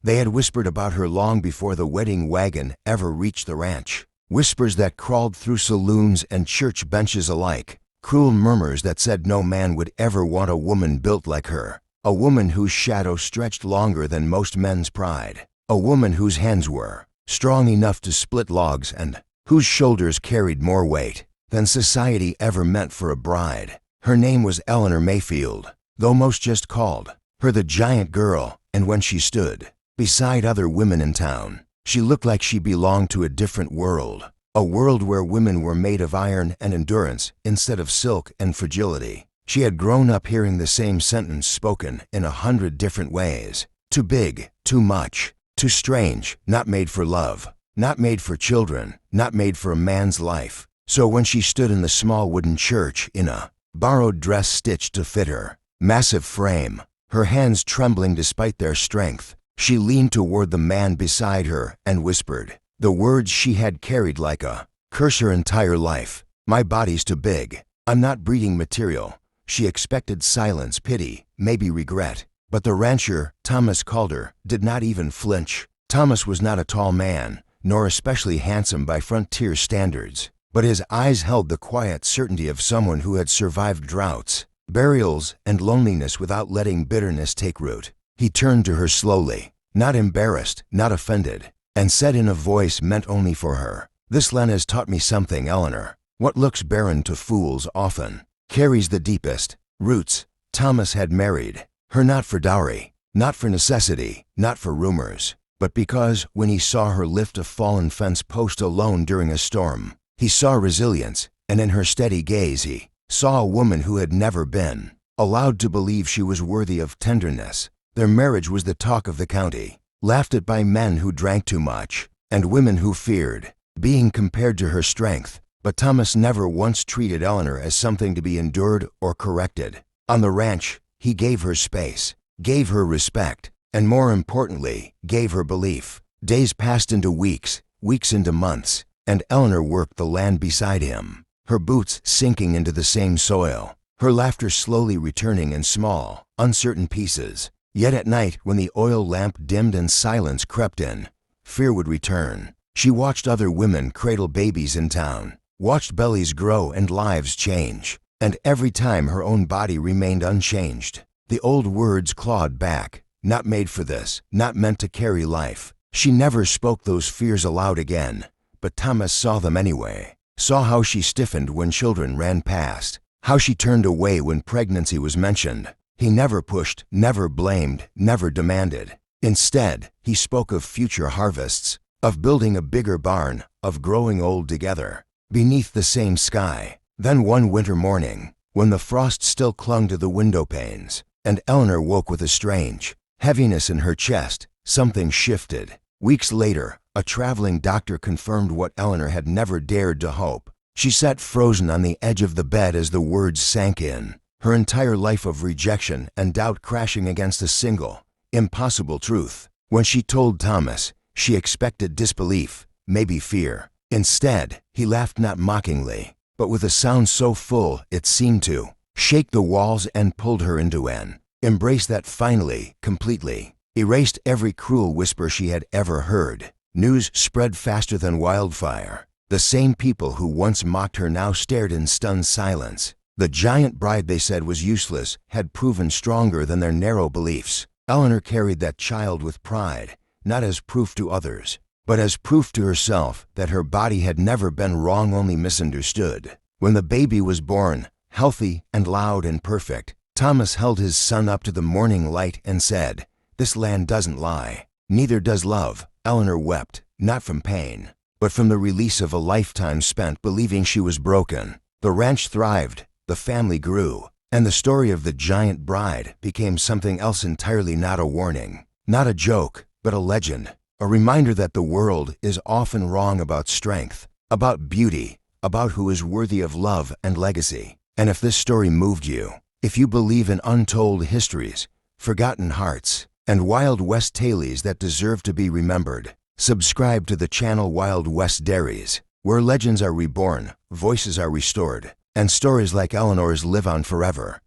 They had whispered about her long before the wedding wagon ever reached the ranch. Whispers that crawled through saloons and church benches alike. Cruel murmurs that said no man would ever want a woman built like her. A woman whose shadow stretched longer than most men's pride. A woman whose hands were strong enough to split logs and whose shoulders carried more weight than society ever meant for a bride. Her name was Eleanor Mayfield, though most just called her the giant girl, and when she stood beside other women in town, she looked like she belonged to a different world. A world where women were made of iron and endurance instead of silk and fragility. She had grown up hearing the same sentence spoken in 100 different ways. Too big, too much, too strange, not made for love, not made for children, not made for a man's life. So when she stood in the small wooden church in a borrowed dress stitched to fit her massive frame, her hands trembling despite their strength, she leaned toward the man beside her and whispered the words she had carried like a curse her entire life. My body's too big. I'm not breeding material. She expected silence, pity, maybe regret. But the rancher, Thomas Calder, did not even flinch. Thomas was not a tall man, nor especially handsome by frontier standards, but his eyes held the quiet certainty of someone who had survived droughts, burials, and loneliness without letting bitterness take root. He turned to her slowly, not embarrassed, not offended, and said in a voice meant only for her, "This land has taught me something, Eleanor. What looks barren to fools often carries the deepest roots." Thomas had married her not for dowry, not for necessity, not for rumors, but because when he saw her lift a fallen fence post alone during a storm, he saw resilience, and in her steady gaze he saw a woman who had never been allowed to believe she was worthy of tenderness. Their marriage was the talk of the county, laughed at by men who drank too much, and women who feared being compared to her strength. But Thomas never once treated Eleanor as something to be endured or corrected. On the ranch, he gave her space, gave her respect, and more importantly, gave her belief. Days passed into weeks, weeks into months, and Eleanor worked the land beside him, her boots sinking into the same soil, her laughter slowly returning in small, uncertain pieces. Yet at night, when the oil lamp dimmed and silence crept in, fear would return. She watched other women cradle babies in town, watched bellies grow and lives change, and every time her own body remained unchanged. The old words clawed back, not made for this, not meant to carry life. She never spoke those fears aloud again, but Thomas saw them anyway, saw how she stiffened when children ran past, how she turned away when pregnancy was mentioned. He never pushed, never blamed, never demanded. Instead, he spoke of future harvests, of building a bigger barn, of growing old together, beneath the same sky. Then one winter morning, when the frost still clung to the window panes, and Eleanor woke with a strange heaviness in her chest, something shifted. Weeks later, a traveling doctor confirmed what Eleanor had never dared to hope. She sat frozen on the edge of the bed as the words sank in, her entire life of rejection and doubt crashing against a single, impossible truth. When she told Thomas, she expected disbelief, maybe fear. Instead, he laughed not mockingly, but with a sound so full it seemed to shake the walls and pulled her into an embrace that finally, completely, erased every cruel whisper she had ever heard. News spread faster than wildfire. The same people who once mocked her now stared in stunned silence. The giant bride they said was useless had proven stronger than their narrow beliefs. Eleanor carried that child with pride, not as proof to others, but as proof to herself that her body had never been wrong, only misunderstood. When the baby was born, healthy and loud and perfect, Thomas held his son up to the morning light and said, "This land doesn't lie. Neither does love." Eleanor wept, not from pain, but from the release of a lifetime spent believing she was broken. The ranch thrived, the family grew, and the story of the giant bride became something else entirely, not a warning, not a joke, but a legend. A reminder that the world is often wrong about strength, about beauty, about who is worthy of love and legacy. And if this story moved you, if you believe in untold histories, forgotten hearts, and Wild West tales that deserve to be remembered, subscribe to the channel Wild West Dairies, where legends are reborn, voices are restored, and stories like Eleanor's live on forever.